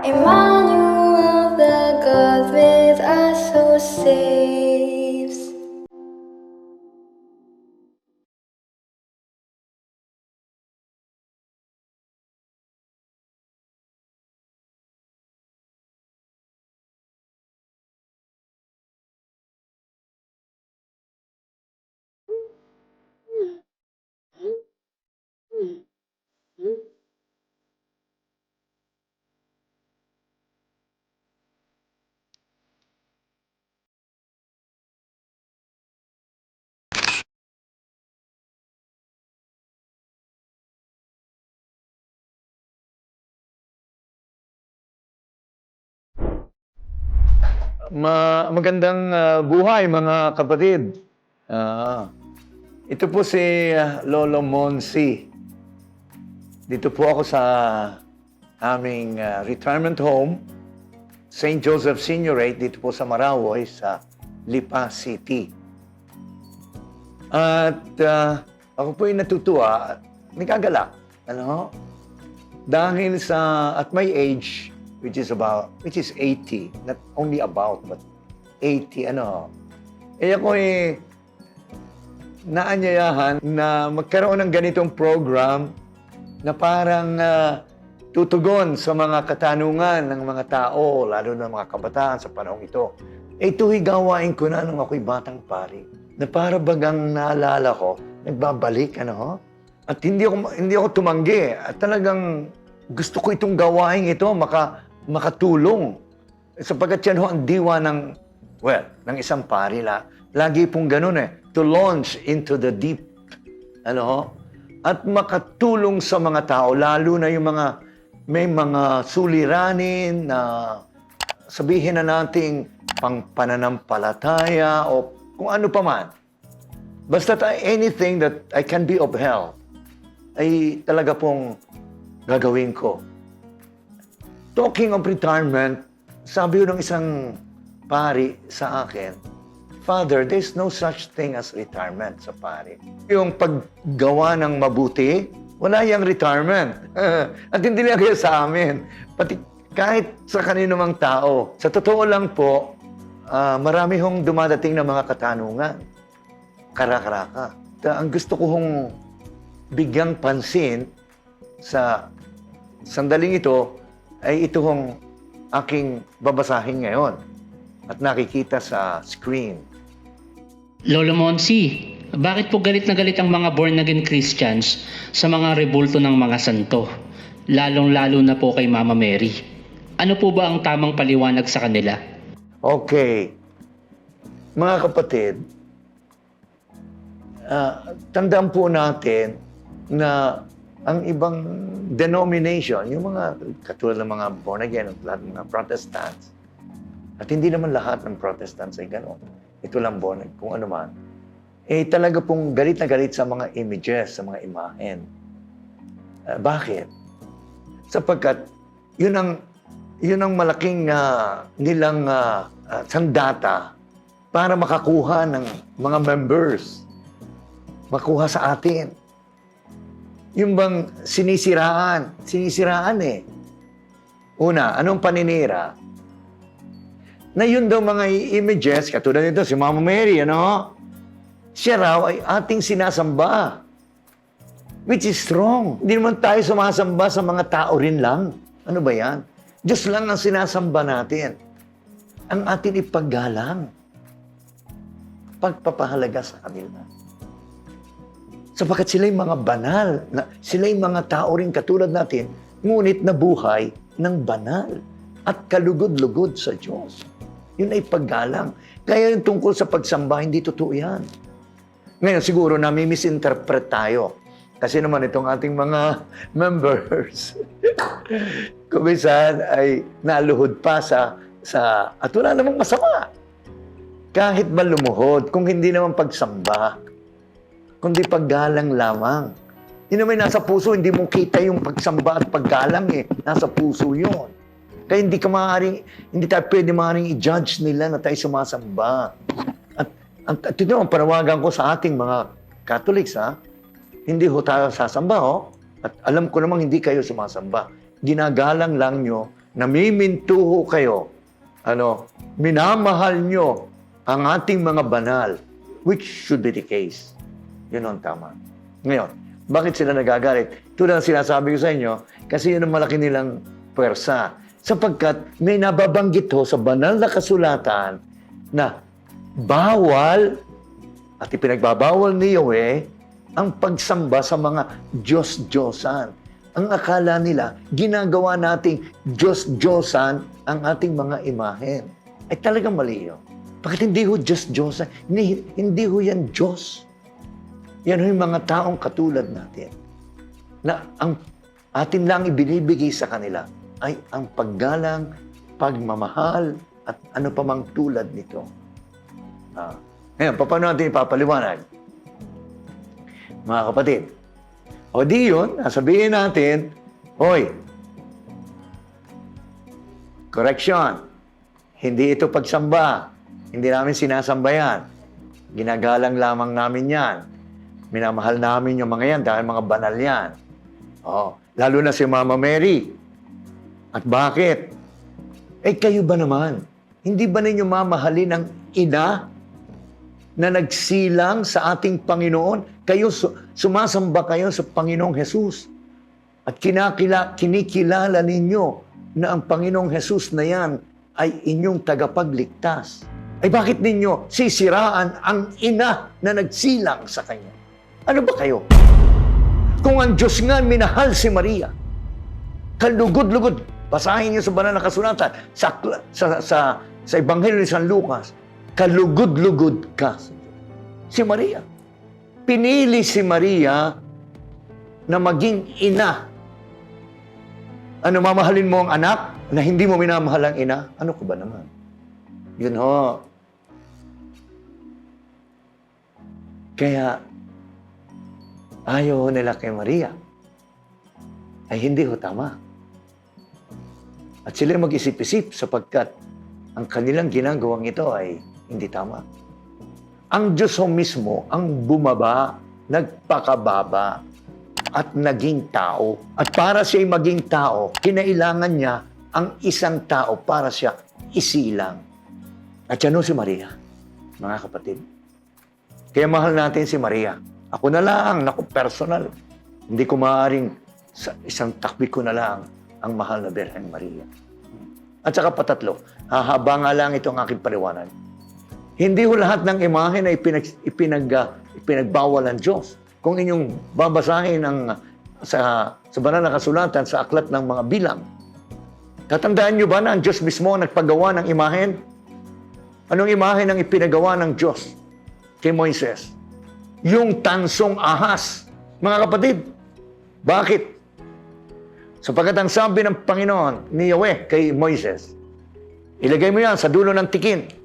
Emmanuel, the God with us who saves. Magandang buhay mga kapatid. Ito po si Lolo Monsi. Dito po ako sa aming retirement home, St. Joseph Seniorate, dito po sa Marawoy, sa Lipa City. At ako po ay natutuwa, nagkagalak, dahil at my age, which is 80, not only about, but 80, ako naanyayahan na magkaroon ng ganitong program na parang tutugon sa mga katanungan ng mga tao, lalo na mga kabataan sa panahong ito. Ito'y gawain ko na nung ako'y batang pari, na para bagang naalala ko, nagbabalik, at hindi ako tumanggi. At talagang gusto ko itong gawain ito, makatulong. Sapagkat yan ang diwa ng isang pari. Lagi pong ganun to launch into the deep. At makatulong sa mga tao, lalo na yung may mga suliranin na sabihin na nating pananampalataya o kung ano pa man. Basta anything that I can be of help, ay talaga pong gagawin ko. Talking of retirement, sabi ng isang pari sa akin, Father, there's no such thing as retirement sa pari. Yung paggawa ng mabuti, wala yung retirement. At hindi lang kaya sa amin. Pati kahit sa kanino mang tao. Sa totoo lang po, marami hong dumadating na mga katanungan. Karakaraka. Ang gusto ko hong bigyang pansin sa sandaling ito, ay ito hong aking babasahin ngayon at nakikita sa screen. Lolo Monsi, bakit po galit na galit ang mga born-again Christians sa mga rebulto ng mga santo? Lalong-lalo na po kay Mama Mary. Ano po ba ang tamang paliwanag sa kanila? Okay. Mga kapatid, tandaan po natin na ang ibang denomination, yung mga katulad ng mga born again, lahat ng mga Protestants, at hindi naman lahat ng Protestants ay gano'n. Ito lang born, kung ano man. Talaga pong galit na galit sa mga images, sa mga imahen. Bakit? Sapagkat yun ang malaking nilang sandata para makakuha ng mga members. Makuha sa atin. Yung bang sinisiraan Una, anong paninira? Na yun daw mga images, katulad nito, si Mama Mary, siya raw ay ating sinasamba. Which is wrong. Hindi naman tayo sumasamba sa mga tao rin lang. Ano ba yan? Diyos lang ang sinasamba natin. Ang atin ipaggalang. Pagpapahalaga sa kanila. Sapagkat sila'y mga banal, sila'y mga tao rin katulad natin, ngunit nabuhay ng banal at kalugod-lugod sa Diyos. Yun ay paggalang. Kaya yung tungkol sa pagsamba, hindi totoo yan. Ngayon, siguro nami-misinterpret tayo. Kasi naman itong ating mga members, kumisan ay naluhod pa at wala namang masama. Kahit ba lumuhod, kung hindi naman pagsamba, kundi paggalang lamang. Yun naman nasa puso, hindi mo kita yung pagsamba at paggalang Nasa puso yun. Kaya hindi tayo pwede maaaring i-judge nila na tayo sumasamba. At ito ang panawagan ko sa ating mga Catholics, hindi ho tayo sasamba, At alam ko namang hindi kayo sumasamba. Ginagalang lang nyo namimintuho kayo, minamahal nyo ang ating mga banal, which should be the case. Yun ang tama. Ngayon, bakit sila nagagalit? Tulad ng sinasabi ko sa inyo, kasi yun ang malaki nilang pwersa. Sapagkat may nababanggit ho sa banal na kasulatan na bawal at ipinagbabawal ni Yahweh ang pagsamba sa mga Diyos-Diyosan. Ang akala nila, ginagawa nating Diyos-Diyosan ang ating mga imahen. Ay talagang mali yun. Bakit hindi ho Diyos-Diyosan? Hindi ho yan Diyos. Yan ho yung mga taong katulad natin. Na ang atin lang ibinibigay sa kanila ay ang paggalang, pagmamahal, at ano pa mang tulad nito. Ngayon, paano natin ipapaliwanag? Mga kapatid, o di yun, sabihin natin, hoy, correction, hindi ito pagsamba, hindi namin sinasamba yan. Ginagalang lamang namin yan. Minamahal namin yung mga yan dahil mga banal yan. Lalo na si Mama Mary. At bakit? Kayo ba naman? Hindi ba ninyo mamahalin ang ina na nagsilang sa ating Panginoon? Kayo, sumasamba kayo sa Panginoong Jesus. At kinikilala ninyo na ang Panginoong Jesus na yan ay inyong tagapagligtas. Ay bakit ninyo sisiraan ang ina na nagsilang sa Kanya? Ano ba kayo? Kung ang Diyos nga minahal si Maria, kalugod-lugod, basahin niyo sa banal na kasulatan, sa Ebanghelyo ni San Lucas, kalugod-lugod ka. Si Maria. Pinili si Maria na maging ina. Ano, mamahalin mo ang anak na hindi mo minamahal ang ina? Ano ko ba naman? Yun ho. Kaya, ayaw nila kay Maria. Ay hindi ho tama. At sila mag-isip-isip sapagkat ang kanilang ginagawang ito ay hindi tama. Ang Diyos ho mismo ang bumaba, nagpakababa, at naging tao. At para siya maging tao, kinailangan niya ang isang tao para siya isilang. At yan ho si Maria, mga kapatid. Kaya mahal natin si Maria. Ako na lang, personal. Hindi ko maaaring sa isang takbi ko na lang ang mahal na Birhen Maria. At saka patatlo, hahaba nga lang itong aking paliwanag. Hindi ho lahat ng imahe na ipinagbawal ng Diyos. Kung inyong babasahin sa banal na kasulatan sa aklat ng mga bilang, tatandaan nyo ba na ang Diyos mismo ang nagpagawa ng imahen? Anong imahe ang ipinagawa ng Diyos kay Moises? Yung tansong ahas. Mga kapatid, bakit? Sapagkat ang sabi ng Panginoon ni Yahweh kay Moises, ilagay mo yan sa dulo ng tikin.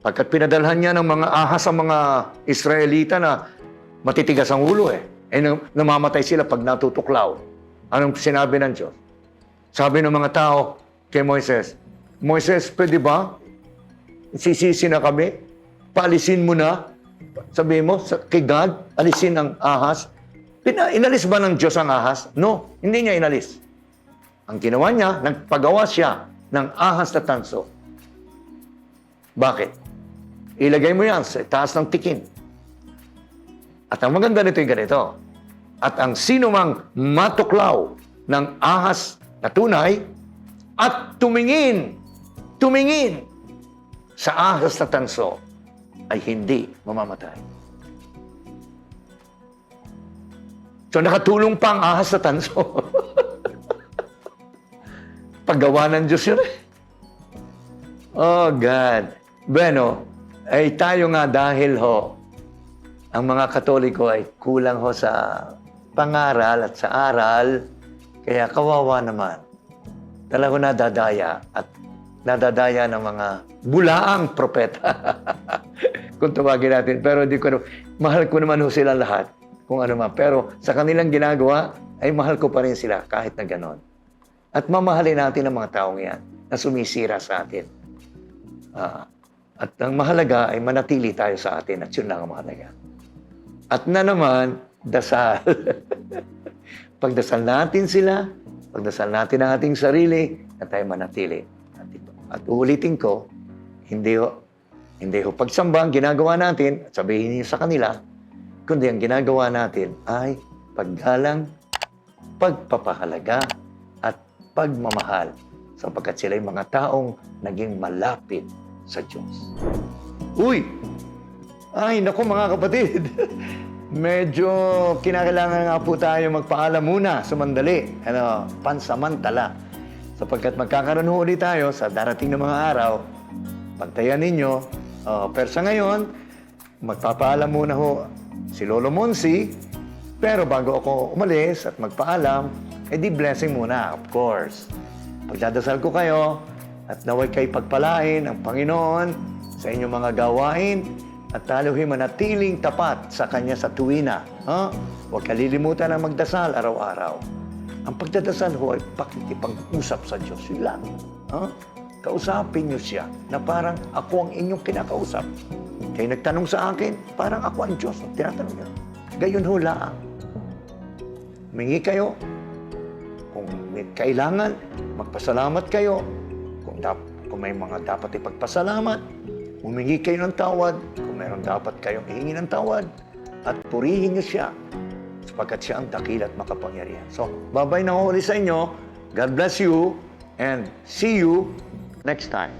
Pagkat pinadalhan niya ng mga ahas ang mga Israelita na matitigas ang ulo namamatay sila pag natutuklaw. Anong sinabi ng Diyos? Sabi ng mga tao kay Moises, Moises, pwede ba? Sisisi na kami? Paalisin mo na? Sabi mo, kay God, alisin ang ahas. Inalis ba ng Diyos ang ahas? No, hindi niya inalis. Ang ginawa niya, nagpagawa siya ng ahas na tanso. Bakit? Ilagay mo yan sa taas ng tikin. At ang maganda nito yung ganito. At ang sino mang matuklaw ng ahas na tunay at tumingin sa ahas na tanso ay hindi mamamatay. So nakatulong pa ang ahas na tanso. Paggawa ng Diyos yun. Oh God. Bueno, ay tayo nga dahil ho, ang mga Katoliko ay kulang ho sa pangaral at sa aral, kaya kawawa naman. Talagang nadadaya at nadadaya ng mga bulaang propeta. Kung tawagin natin. Pero hindi ko, mahal ko naman ho sila lahat. Kung ano man. Pero sa kanilang ginagawa, ay mahal ko pa rin sila kahit na ganon. At mamahalin natin ang mga taong yan na sumisira sa atin. At ang mahalaga ay manatili tayo sa atin at yun lang ang mahalaga. At na naman, dasal. Pagdasal natin sila Pagdasal natin ang ating sarili na tayo manatili. At uulitin ko, hindi ho pagsamba ang ginagawa natin, at sabihin niyo sa kanila, kundi ang ginagawa natin ay paggalang, pagpapahalaga, at pagmamahal sapagkat sila ay mga taong naging malapit sa Diyos. Uy! Ay, naku mga kapatid! Medyo kinakailangan nga po tayo magpaalam muna, sumandali, pansamantala. Sapagkat magkakaroon ho ulit tayo sa darating na mga araw, pantayan ninyo. Pero sa ngayon, magpapaalam muna ho si Lolo Monsi. Pero bago ako umalis at magpaalam, di blessing muna, of course. Pagdadasal ko kayo at naway kay pagpalain ang Panginoon sa inyong mga gawain at taluhin manatiling tapat sa Kanya sa tuwina. Huwag kalilimutan ang magdasal araw-araw. Ang pagdadasal ho ay pakikipag-usap sa Diyos. Yun lang. Kausapin niyo siya na parang ako ang inyong kinakausap. Kayo nagtanong sa akin, parang ako ang Diyos. Tinatanong niyo. Gayon ho lang. Humingi kayo. Kung may kailangan, magpasalamat kayo. Kung may mga dapat ipagpasalamat, humingi kayo ng tawad. Kung mayroon dapat kayong ihingi ng tawad, at purihin niyo siya sapagkat siya ang dakila at makapangyarihan. So, babay na huli sa inyo. God bless you and see you next time.